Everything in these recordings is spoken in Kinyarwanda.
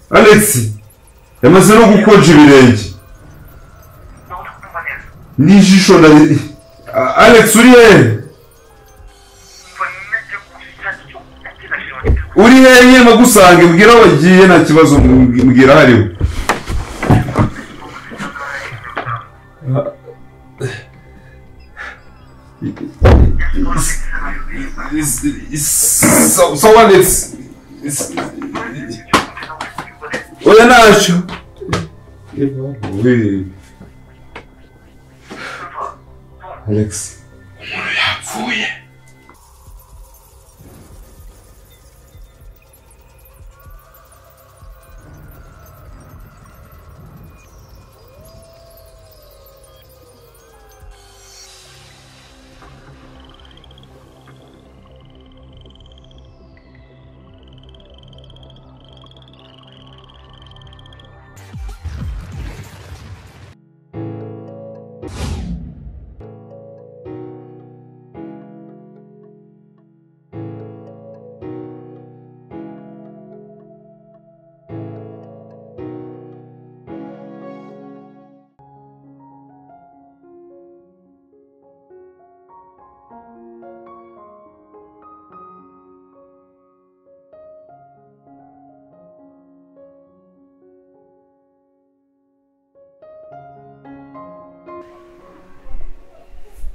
Alex yamaze no gukonja ibirenge n'ijisho na Alex uri hehe magusange mbwira wagiye nta kibazo mbwira hariho So Alex oya nacho Alex yapfuye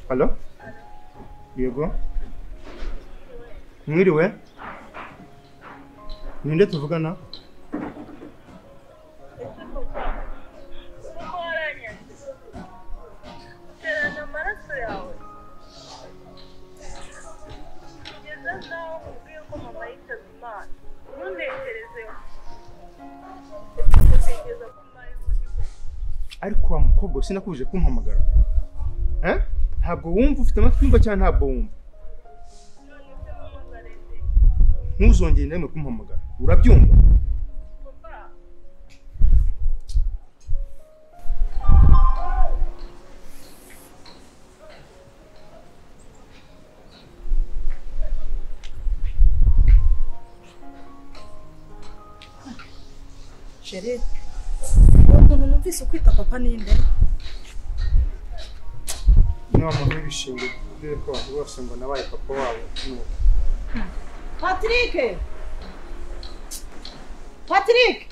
Hello? Yego? Mwiriwe? Ninde tuvugana? Ariko wa mukobwa sinakuje kumpamagara. Ntabwo wumva ufite amatwi cyane ntabwo wumva. Ntuzongere ndemwe kumpamagara. Urabyumva? Chere. Umuntu numvise ukwita papa ninde? Muntu w'ibishingwe ko abantu bose ngo nabaye papa wabo nuko. Patrick! Patrick!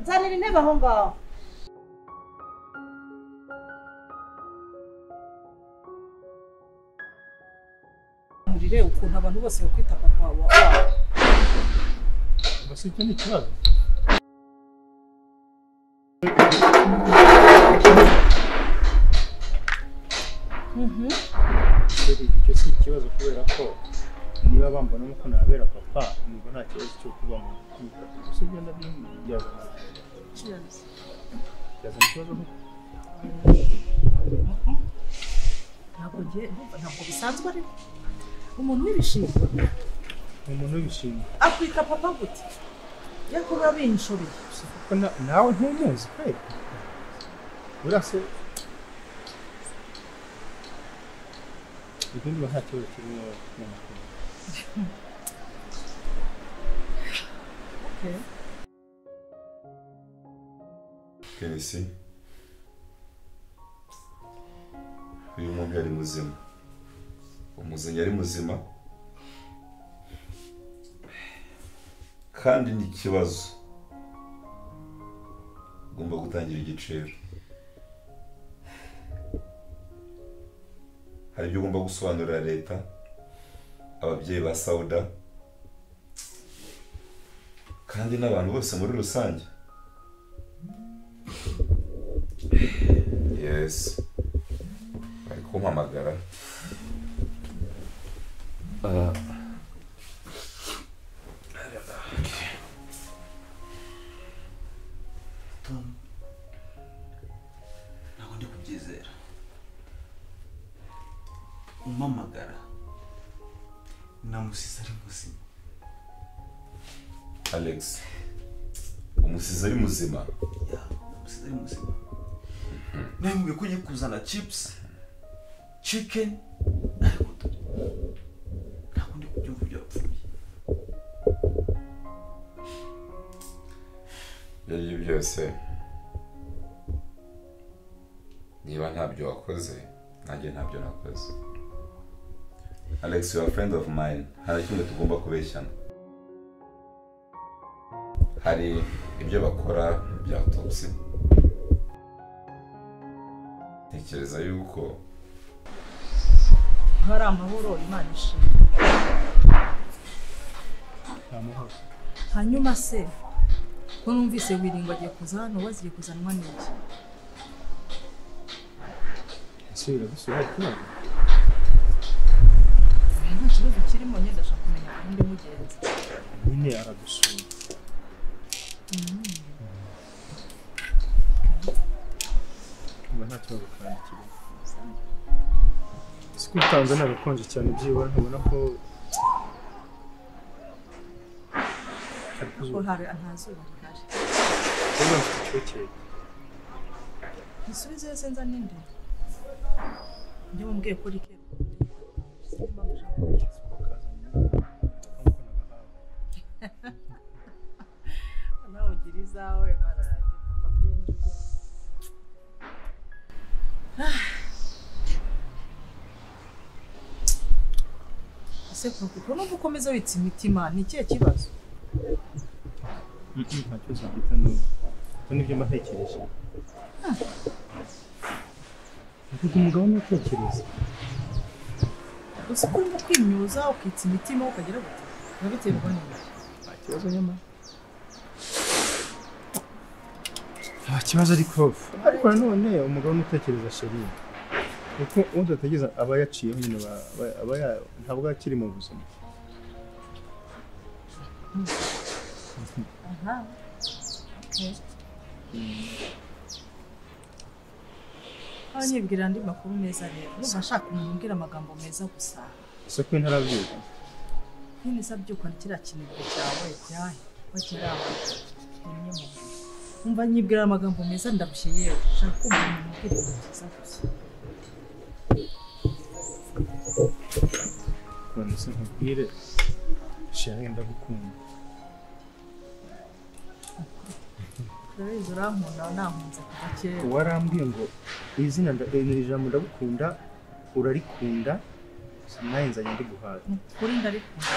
Zanira intebe aho ngaho. Murire ukuntu abantu bose bakwita papa wabo. Basi icyo ni ikibazo. Icyo si ikibazo kubera ko niba bambona nuko nabera papa nubwo nta kibazo cyo kuba mu kwiga gusa ibyo ndabyazana ikibazo ntabwo bisanzwe ariko umuntu w'ibishingwe akwita papa gute yako babinshobeye kuko nawe ntumuzi pe urase ibindi nta kibazo kirimo mu makuru. Okay. Kenisi uyu muntu yari muzima umuzanye yari muzima kandi ni ikibazo ugomba gutangira igiciro hari ibyo ugomba gusobanurira leta ababyeyi ba Sauda kandi n'abantu bose muri rusange. Yes bari kumpamagara Tom ntabwo ndi kubyizera umpamagara namusize ari muzima. Alex umusize ari muzima? Namusize ari muzima. Nambwiye ko ngiye kuzana chips chicken ntabwo ndi byumva byapfuye. Ibyo byose niba ntabyo wakoze nanjye ntabyo nakoze. Alex, you are a friend of mine. Hari kimwe tugomba kubeshyana. Hari ibyo bakora bya autopsy. Tekereza yuko hari amahoro Imana ishimwe. amahoro. Hanyuma se ko numvise wiringo agiye kuza hano waziye kuzanwa n'iki? Isubira gusubira kibazo. Nta kibazo kirimo nyine ndashaka kumenya kandi mugenzi. Nyine aragusura. Nta kibazo kandi kirimo. Siku utanze n'agakonje cyane byibura nkabona ko ko hari ntazuba rihari. Niba mfite Isubize yose nza ninde? Njye mumbwiye ko rikero. Simba mushaka nawe ugira izawe barage ese kuko no gukomeza witsa imitima ni kiye kibazo? nta kibazo mfite n'ubu nibyo mbatekereje. Mvuga umugabo n'utekereza. Gusa ko urimo kwimyuza ukitsa imitima ukagira gute? Urabiterwa n'iki? Nta kibazo nyama. Nta kibazo ariko nanone umugabo n'utekereza sheri. Kuko udategereza aba yaciyeho nyine ntabwo akiri mu buzima. Aha. Okay. Abanyibwira andi makuru meza rero. Nuba nshaka kumbwira amagambo meza gusa. Ese ko ntarabyuka. Nini sabyuka nikira kinibwo cyawe cyahe. Wakiraho. Nimwe mu. Umva nyibwira amagambo meza ndabushye yewe. Shaka kumva umbwira neza gusa. None se nkubwire sheri ndagukunda. Ndabizi urankunda nahunze kuva kera. Warambwiye ngo izina ijambo ndagukunda urarikunda naye nzanye ndi guhaza. Kuri ndarikunda.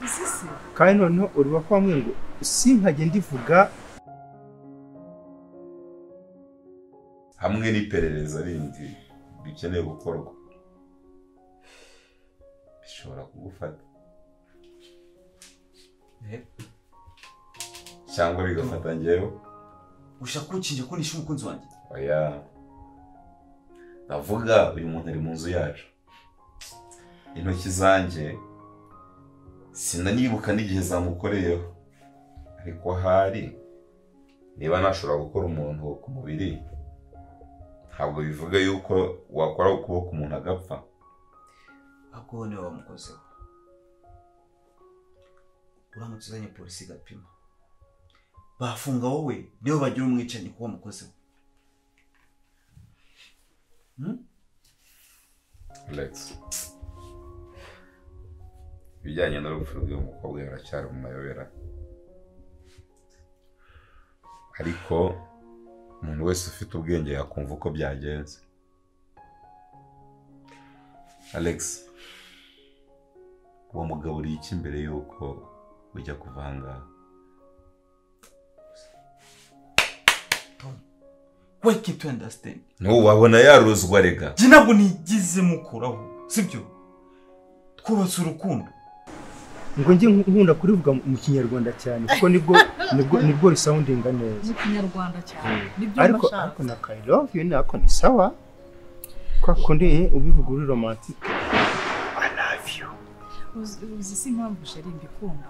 Isisi. Kandi noneho uri wakwambwiye ngo sinkajye ndivuga hamwe n'iperereza rindi bikeneye gukorwa. Bishobora kugufata. Cyangwa bigafata njyewe. Ushaka kukinje ko nishe umukunzi wanjye? Oya. Ndavuga uyu muntu ari mu nzu yacu. Intoki zanjye sinanibuka n'igihe zamukoreyeho. Ariko hari niba nashobora gukora umuntu ku mubiri ntabwo bivuga yuko wakora ukuboko umuntu agapfa. Ahubwo niwe wamukozeho. Uramutse uzanye polisi igapima. Bafunga wowe niwe bagira umwicanyi kuba wamukozeho. Alex. Bijyanye n'urupfu rw'uyu mukobwa yaracyari mu mayobera. Ariko umuntu wese ufite ubwenge yakumva uko byagenze. Alex, uwo mugabo uri iki mbere yuko ujya kuvanga? Tom, why can't you understand? No, wabona yaruzwa rega. Je ntabwo nigize mukuraho, sibyo? Twubatse urukundo. ngo njye nkunda kurivuga mu kinyarwanda cyane kuko nibwo risoundinga neza. Mu kinyarwanda cyane. Nibyo mbashaka. Ariko na I love you nako ni sawa. Kwa kundi ubivuga uri romantic. I love you. Uzi si impamvu sheri mbikunda.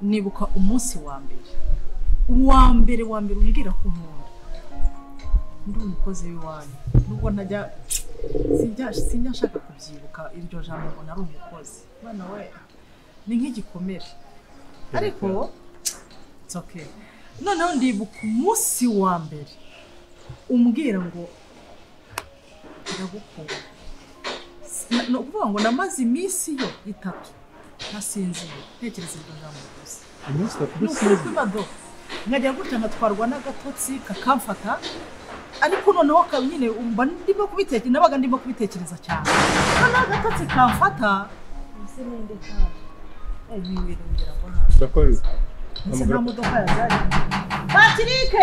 Nibuka umunsi wa mbere umbwira ko nkunda. Ndi umukozi w'iwanyu. Nubwo najya sinjya kubyibuka iryo jambo ngo nari umukozi. Bana we ni nk'igikomere. Ariko it's okay. Noneho ndibuka umunsi wa mbere umbwira ngo ndagukunda. No kuvuga ngo namaze iminsi yo 3 nasinziye ntekereza iryo jambo gusa umunsi ni ukuri kw'ibado nkajya gutya ngatwarwa n'agatotsi kakamfata ariko noneho nyine umva nabaga ndimo kubitekereza cyane noneho agatotsi kamfata ese ninde kandi ngira ngo nta modoka yazanye Patrick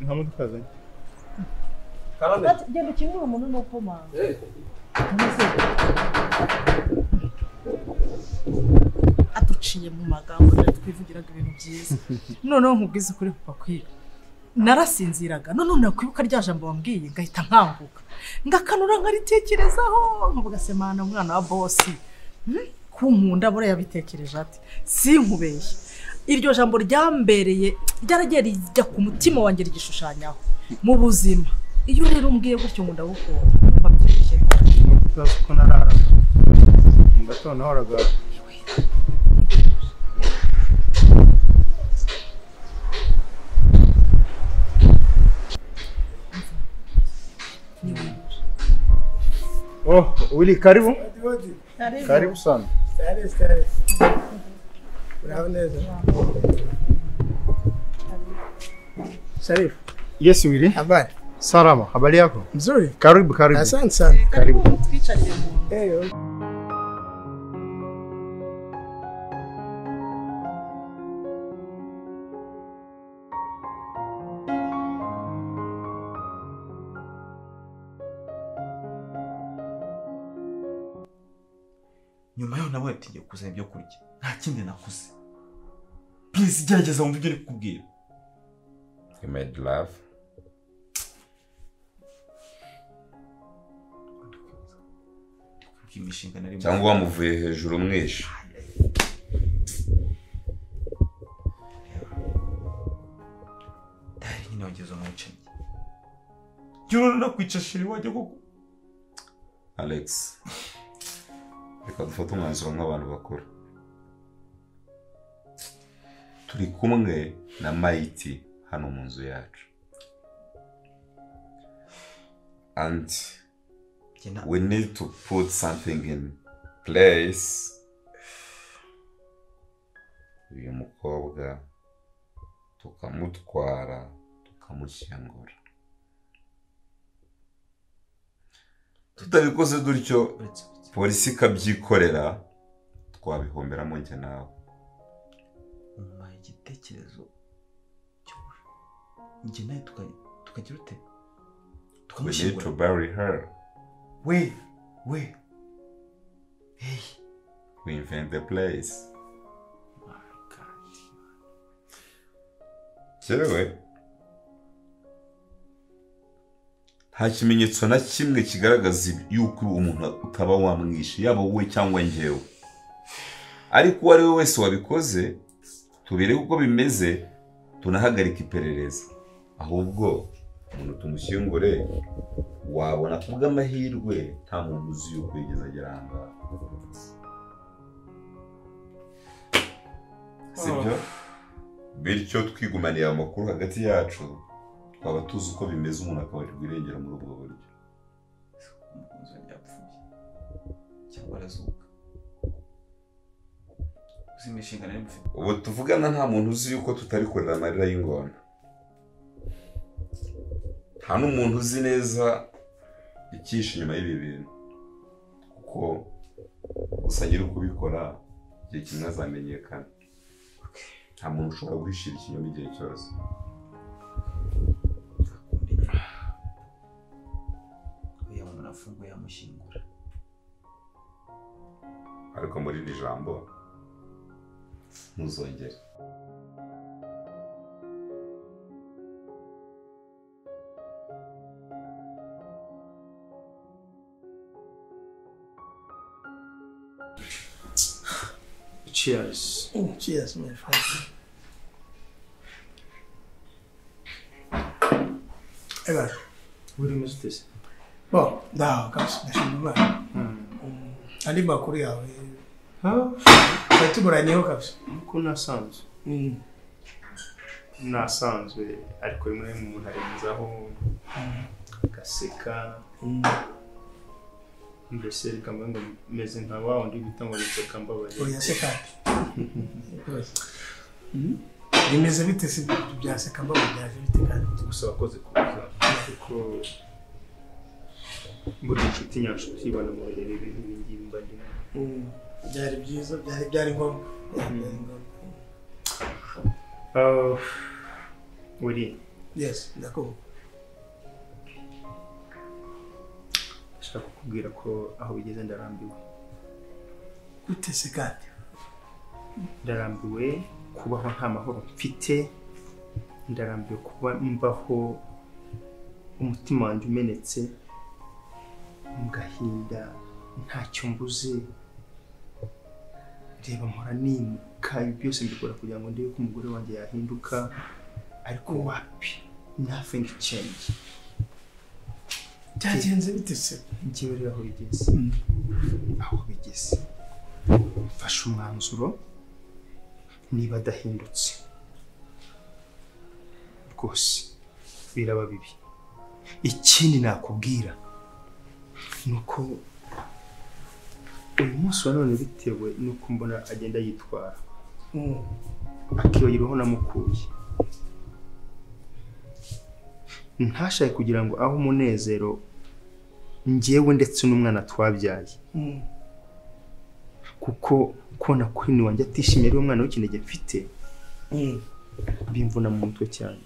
nta modoka yazanye genda ukingura umuntu no komanga aduciye mu magambo twivugiraga ibintu byiza noneho nkubwiza ukuri papa kwiga narasinziraga none nakwibuka rya jambo wambwiye ngahita nkanguka ngakanura nkaritekerezaho nkavuga se mana umwana wa bosi kunkunda bora yabitekereje ati sinkubeshye iryo jambo ryambereye ryaragiye rijya ku mutima wanjye rigishushanyaho mu buzima iyo rero umbwiye gutyo ngo ndagukunda numva byoroshye ko narara mu gatondo horaga Oh, Willy, karibu. Karibu sana. Stare. Bravo neza. Sharif. Yes, Willy. Habari. Salama. Habari yako? Nzuri. Karibu. Asante sana. karibu twicarire mu nyuma yaho nawe yatingiye kuzana ibyo kurya nta kindi nakuze please gerageza wumve ibyo ndi kukubwira You made love. imishinga nari cyangwa wamuvuye hejuru umwishe dari nyine wageze umucanye jyoro nakwicashira wajya koko Alex reka dufate umwanzuro nk'abantu bakuru turi kumwe na Mighty hano mu nzu yacu and we need to put something in place. Uyu mukobwa tukamutwara tukamushyingura tutabikoze dutyo polisi ikabyikorera twabihomberamo njye nawe umpaye igitekerezo njye nawe tukagira ute we need to bury her. Wait. Hey. We invent the place. My God. Cyewe nta kimenyetso na kimwe kigaragaza yuko umuntu utaba wamwishe yaba wowe cyangwa njyewe ariko uwo ari we wese wabikoze tubire uko bimeze tunahagarika iperereza ahubwo umuntu tumushyingure wabona kubw'amahirwe nta muntu uzi yuko yigeze agera ahangaha sibyo bityo twigumaniye amakuru hagati yacu twaba tuzi uko bimeze umuntu akabarirwa irengero muri ubwo buryo umukunzi wanjye yapfuye cyangwa arazuka uzi imishinga nari mufite ubu tuvugana nta muntu uzi yuko tutari kurera amarira y'ingona nta n'umuntu uzi neza icyishe inyuma y'ibi bintu kuko gusa nyiri kubikora igihe kimwe azamenyekana nta muntu ushobora guhishira ikinyoma igihe cyose uyu muntu afunguye yamushyingura ariko muri iri jambo ntuzongere Cheers. Cheers, my friend. Eba. Uri mustese. Bo, da, kas, nashimba. Ali makuru yawe. Tuburaniyeho kabisa. Uko nasanzwe. Nasanzwe ariko rimwe mu muntu arenzaho gaseka. mbese reka mbango meze nka wa wundi bita ngo reka mbabaye oya se kandi bimeze bite se byaseka mbabaye byaje bite kandi gusa wakoze kuza kuko muri inshuti nyanshuti ibana mu birere ibingibi mbandi byari byiza byari ngombwa uri yes ndako ndashaka kukubwira ko aho bigeze ndarambiwe gute se kandi ndarambiwe kubaho nta mahoro mfite ndarambiwe kuba mbaho umutima wanjye umenetse mu gahinda ntacyo mbuze reba mpora nimuka byose mbikora kugira ngo ndebe ko umugore wanjye yahinduka ariko wapi nothing change byagenze bite se njyewe rero aho bigeze mfashe umwanzuro niba adahindutse rwose biraba bibi ikindi nakubwira nuko uyu munsi wa none bitewe nuko mbona agenda yitwara akiyongeraho namukuye ntashake kugira ngo aho umunezero njyewe ndetse n'umwana twabyaye kuko kona kwini wanjye atishimiye ari umwana w'ikinege mfite bimvuna mu mutwe cyane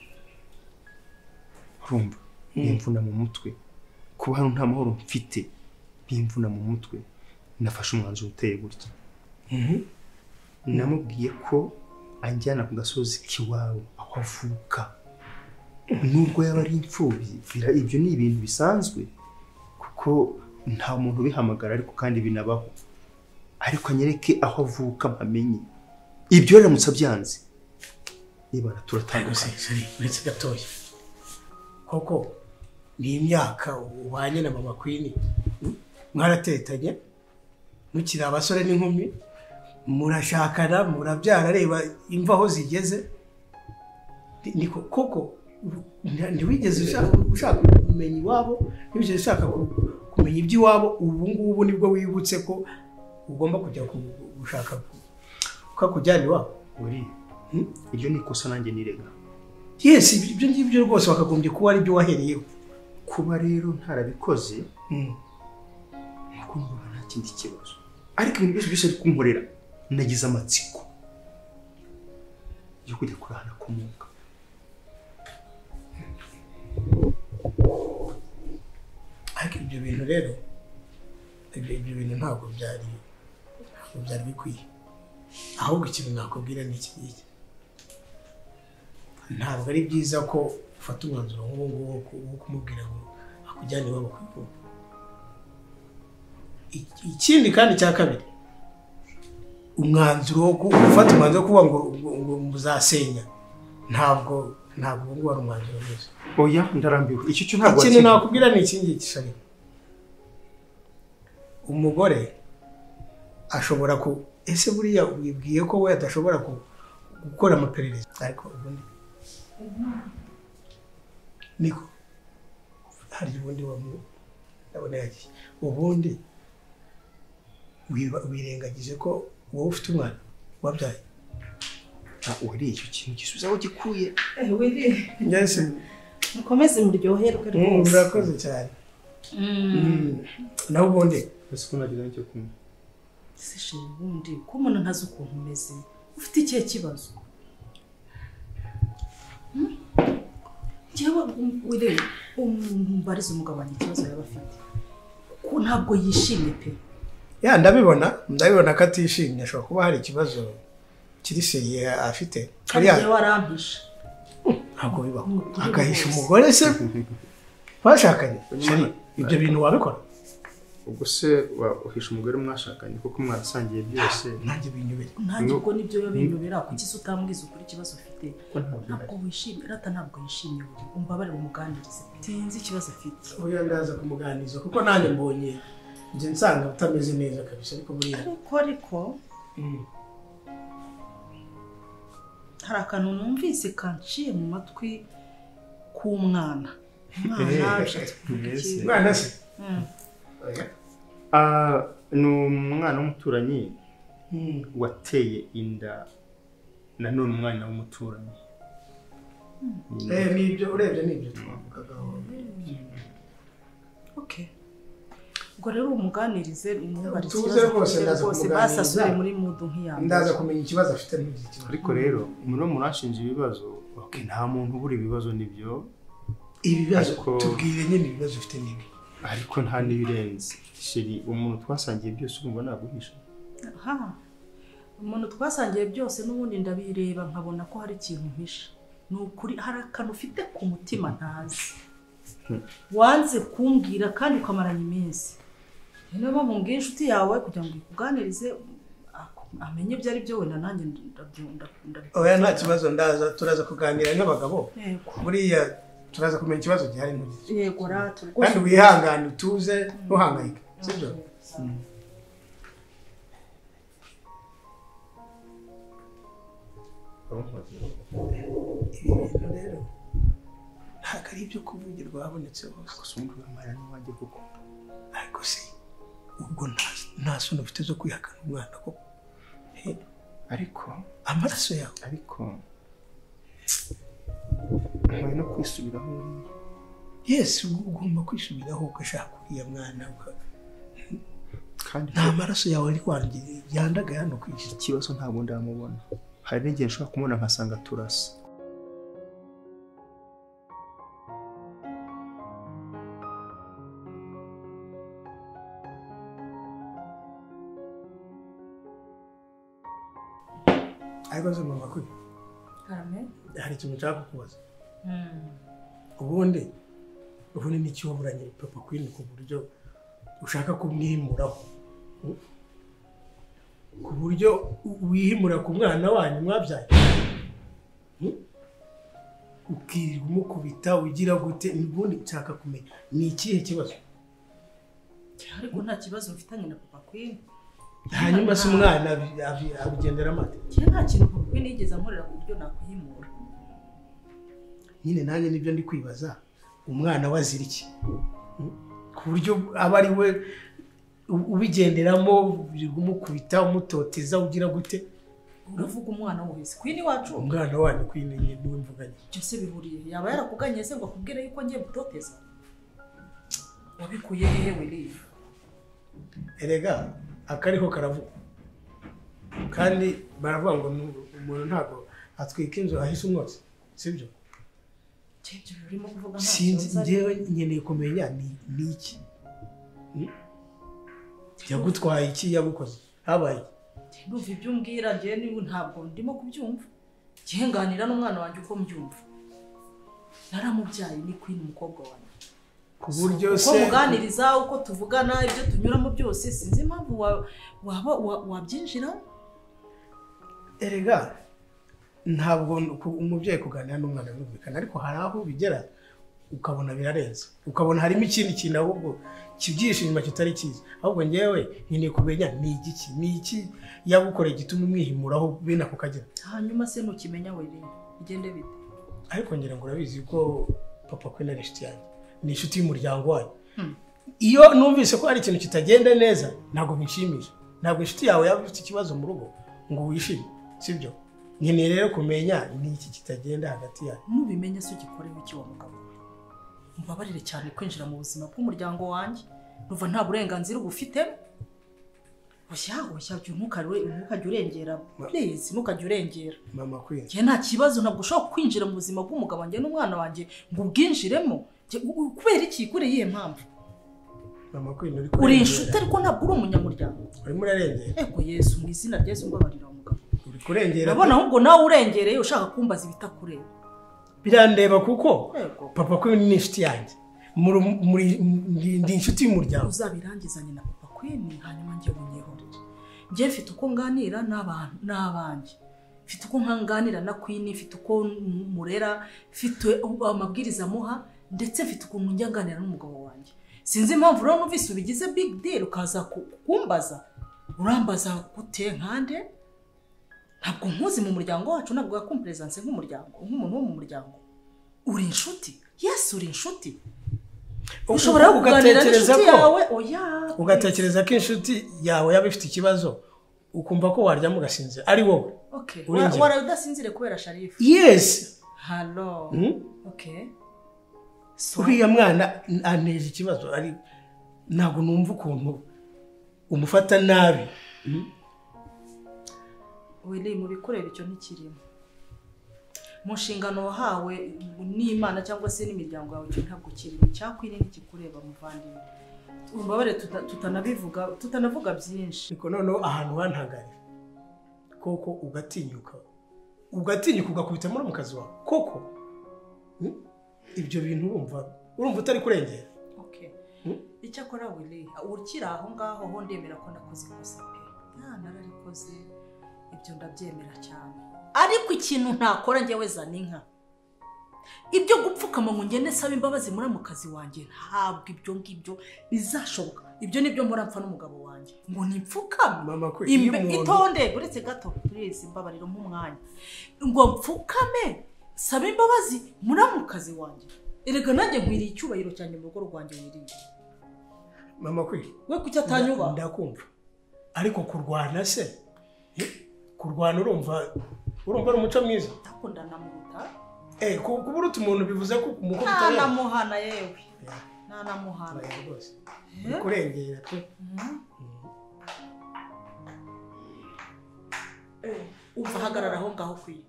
urumva bimvuna mu mutwe kuba hano nta mahoro mfite bimvuna mu mutwe nafashe umwanzuro uteye gutya namubwiye ko anjyana ku gasozi k'iwabo aho avuka nubwo yaba ari imfubyi ibyo ni ibintu bisanzwe kuko nta muntu ubihamagara ariko kandi binabaho ariko anyereke aho avuka mpamenye ibyo yaramutse byanze niba turatandukanye uretse gatoya koko ni imyaka ubanye na mama Queen mwaratetanye mukiri abasore n'inkumi murashakana murabyara reba imva aho zigeze niko koko ntiwigeze ushaka kumenya iwabo ntiwigeze ushaka kumenya iby'iwabo ubu ngubu nibwo wibutse ko ugomba kujya gushaka kujyana iwabo uri ibyo ni ikosa nanjye nirega yes ibyo ngibyo rwose wakagombye kuba ari byo wahereyeho kuba rero ntarabikoze nuko mbona nta kindi kibazo ariko ibintu byose ari kunkorera nagize amatsiko yo kujya kurahana kumuka ariko ibyo bintu rero ibyo bintu ntabwo byari bikwiye ahubwo ikintu nakubwira ni iki ngiki ntabwo ari byiza ko ufata umwanzuro nk'uwo wo kumubwira ngo akujyane iwabo ku ivuko ikindi kandi cya kabiri umwanzuro wo gufata umwanzuro wo kuvuga ngo muzasenya ntabwo ngo ari umwanzuro mwiza oya ndarambiwe icyo cyo ntabwo ikintu nakubwira ni iki ngiki shari umugore ashobora ese buriya wibwiye ko we adashobora gukora amaperereza ariko ubundi niko hari ubundi ndabona yagiye ubundi wirengagije ko wowe ufite umwana wabyaye uri icyo kintu gisubiza aho gikuye wiri ngese mukomeze muryoherwe rwose murakoze cyane naho ubundi ese ko nagize icyo kumwe se shiri ubundi ko umuntu ntazi ukuntu umeze ufite ikihe kibazo njyewe wiri umbariza umugabo wanjye ikibazo yaba afite ko ntabwo yishimye pe ya ndabibona ko atishimye ashobora kuba hari ikibazo kiri seriye afite kandi warampisha ntabwo bibaho akahisha umugore se bashakanye shari ibyo bintu wabikora ubwo se uhisha umugore mwashakanye kuko mwarasangiye byose nanjye binyubera nanjye ubwo nibyo binyubera kuki se utambwiza ukuri ikibazo ufite ntabwo wishimye rata ntabwo yishimye umbabarire umuganirize tenzi ikibazo afite oya ndaza kumuganiriza kuko nanjye mbonye nje nsanga utameze neza kabisa ariko buriya ariko hari akantu numvise kanciye mu matwi k'umwana mwana se ni umwana w'umuturanyi wateye inda nanone umwana w'umuturanyi. Nibyo urebye nibyo twavugagaho. Okay. Ubwo rero umuganirize tuze rwose ndaza basasure muri mudu nk'iyamba. Ndaza kumenya ikibazo afite n'iki. Ariko rero muno murashinja ibibazo. Okay, nta muntu ubura ibibazo nibyo. Ibibazo tubwire nyine ibibazo ufite nibi. Ariko nta nibirenze. Sheri umuntu twasangiye byose urumva naguhisha. Aha. Umuntu twasangiye byose n'ubundi ndabireba nkabona ko hari ikintu mpisha. Nukuri hari akantu ufite ku mutima ntazi. Wanze kumbwira kandi ukamaranya iminsi. Niyo mpamvu mbwira inshuti yawe kugira ngo ikuganirize amenye byari byo wenda nanjye ndabyunda. Oya nta kibazo ndaza turaza kuganira n'abagabo. Buriya turaza kumenya ikibazo gihari n'ugize. Yego rato. Kandi wihangane utuze ntuhangayike. Sibyo? Ibintu rero ntabwo ari ibyo kuvugirwa habonetse hose. Gusumba amara n'uwajye kuko. Ariko se ubwo nta soni ufite zo kwihakana umwana ko ariko amaraso yawe ariko nkwiye no kwisubiraho. Yes ugomba kwisubiraho ugashaka uriya mwana kandi nta maraso yawe ari kwangira yandaga hano kwisi. Ikibazo ntabwo ndamubona. Hari n'igihe nshobora kumubona nkasanga turasa. Ariko se mama kuri Karame hari ikintu nshaka kukubaza. Ubundi n'icyo waburanye papa Queen ku buryo ushaka kumwimuraho. Ku buryo wihimura ku mwana wanyu mwabyaye. Ukirirwa umukubita ugira gute ubundi nshaka kumenya ni ikihe kibazo. Ariko nta kibazo mfitanye na papa Queen. Hanyuma se umwana abigendera amate. Nta kintu papa Queen yigeze ankorera ku buryo nakwihimura. Nyine nanjye nibyo ndi kwibaza umwana wazira iki ku buryo aba ari we ubigenderamo umukubita umutoteza ugira gute. Uravuga umwana wese Queen wacu umwana wanyu Queen niwe mvuganye. Byose bihuriye yaba yarakuganye se ngo akubwire yuko ngiye gutoteza. Wabikuye hehe wiriye? Erega akariko karavuga kandi baravuga ngo umuntu ntago atwika inzu ahise umwotsi sibyo? Cyo urimo kuvuga nta sinzi ngewe nkeneye kumenya ni iki yagutwaye iki yagukoze habaye. Ndumva ibyo umbwira ngiye niwe ntabwo ndimo kubyumva. Gihenganira n'umwana wanjye uko mbyumva. Naramubyaye ni Queen umukobwa wanjye. Ku buryo se uko muganiriza uko tuvugana ibyo tunyuramo byose sinzi impamvu wabyinjira. Erega ntabwo umubyeyi kuganira n'umwana birumvikana ariko hari aho bigera ukabona birarenze ukabona harimo ikindi kintu ahubwo kibyishima kitari cyiza. Ahubwo ngewe nkeneye kumenya ni iki yagukoreye gituma umwihimuraho bene ako kagera. Hanyuma se ntukimenya wiri igende bite? Ariko ngira ngo urabizi ko papa Queen ari inshuti yanjye ni inshuti y'umuryango wanyu. Iyo numvise ko hari ikintu kitagenda neza ntabwo binshimisha. Ntabwo inshuti yawe yaba ifite ikibazo mu rugo ngo wishime sibyo? Nkeneye rero kumenya ni iki kitagenda hagati yacu. Nubimenye se ugikorewe iki wa mugabo? Mubabarire cyane kwinjira mu buzima bw'umuryango wanjye. Nuva nta burenganzira ugufite. Oya ntukajye urengera. Please ntukajye urengera. Mama Queen. Nge nta kibazo ntabwo ushobora kwinjira mu buzima bw'umugabo wanjye n'umwana wanjye ngo ubwinjiremo. Kubera iki kuri iyihe mpamvu? Mama Queen uri inshuti ariko ntabwo uri umunyamuryango. Urimo urarengera. Ego Yesu mu izina rya Yesu mbabarira umugabo. Uri kurengera. Nabona ahubwo nawe urengereye ushaka kumbaza ibitakureba. Birandeba kuko papa Queen ni inshuti yanjye. Ndi inshuti y'umuryango. Uzabirangizanye na papa Queen hanyuma ngiye bunyehorera. Ngiye mfite uko nganira n'abandi. Mfite uko nganira na Queen, mfite uko murera, mfite amabwiriza muha ndetse mfite uko njya nganira n'umugabo wanjye. Sinzi impamvu rero numvise ubigize big deal ukaza kumbaza. Urambaza gute nkande? Ntabwo nkuzi mu muryango wacu ntabwo yakumpresence nk'umuryango nk'umuntu wo mu muryango. Uri inshuti? Yes uri inshuti. ushobora kuganira n'inshuti yawe oya ugatekereza ko inshuti yawe yaba ifite ikibazo ukumva ko waryama ugasinzira ari wowe. Okay. Wara udasinzire kubera Sharifu. Yes. Hello. Okay. So uriya mwana aneza ikibazo ari ntabwo numva ukuntu umufata nabi. Wili mu bikorera icyo ntikirimo. Mu nshingano wahawe n'Imana cyangwa se n'imiryango yawe cyo ntabwo kirimo. Cyakwire n'ikikureba muvandimwe. Umbabare tutanavuga byinshi. Niko noneho ahantu wantangariye. Koko ugatinyuka ugakubita muri mukazi wawe koko ibyo bintu urumva utari kurengera. Okay. Icyakora Willy ukira aho ngaho ho ndemera ko nakoze ikosa pe. Nararikoze ibyo ndabyemera cyane. Ariko ikintu ntakora njyewe ZANINKA. Ibyo gupfukama ngo ngende saba imbabazi muri mukazi wanjye ntabwo ibyo ngibyo bizashoboka. Ibyo nibyo mpora mpfa n'umugabo wanjye ngo nipfukame mama ko itonde uretse gato please mbabariro mu mwanya ngo mpfukame saba imbabazi muri mukazi wanjye erega nanjye nkwiriye icyubahiro cyane mu rugo rwanjye wiriye mama ko we kuki atanyuba ndakumva ariko kurwana se kurwana urumva ari umuco mwiza ndakundana mu ruta kubura umuntu bivuze ko umukobwa utari namuhana yewe nanamuhana rwose kurengera pe umva hagarara aho ngaho kwiye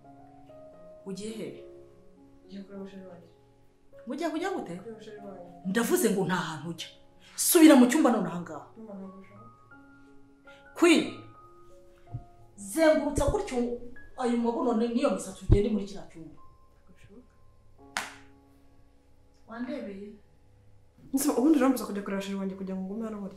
ugiye he mujya kujya gute ndavuze ngo nta hantu ujya subira mu cyumba none aha ngaha kwi zengurutsa gutyo ayo mabuno niyo misatsi ugende muri kiriya cyumba wandebeye nso ubundi rambuza kujya kurashira wanjye kugira ngo ngume hano muri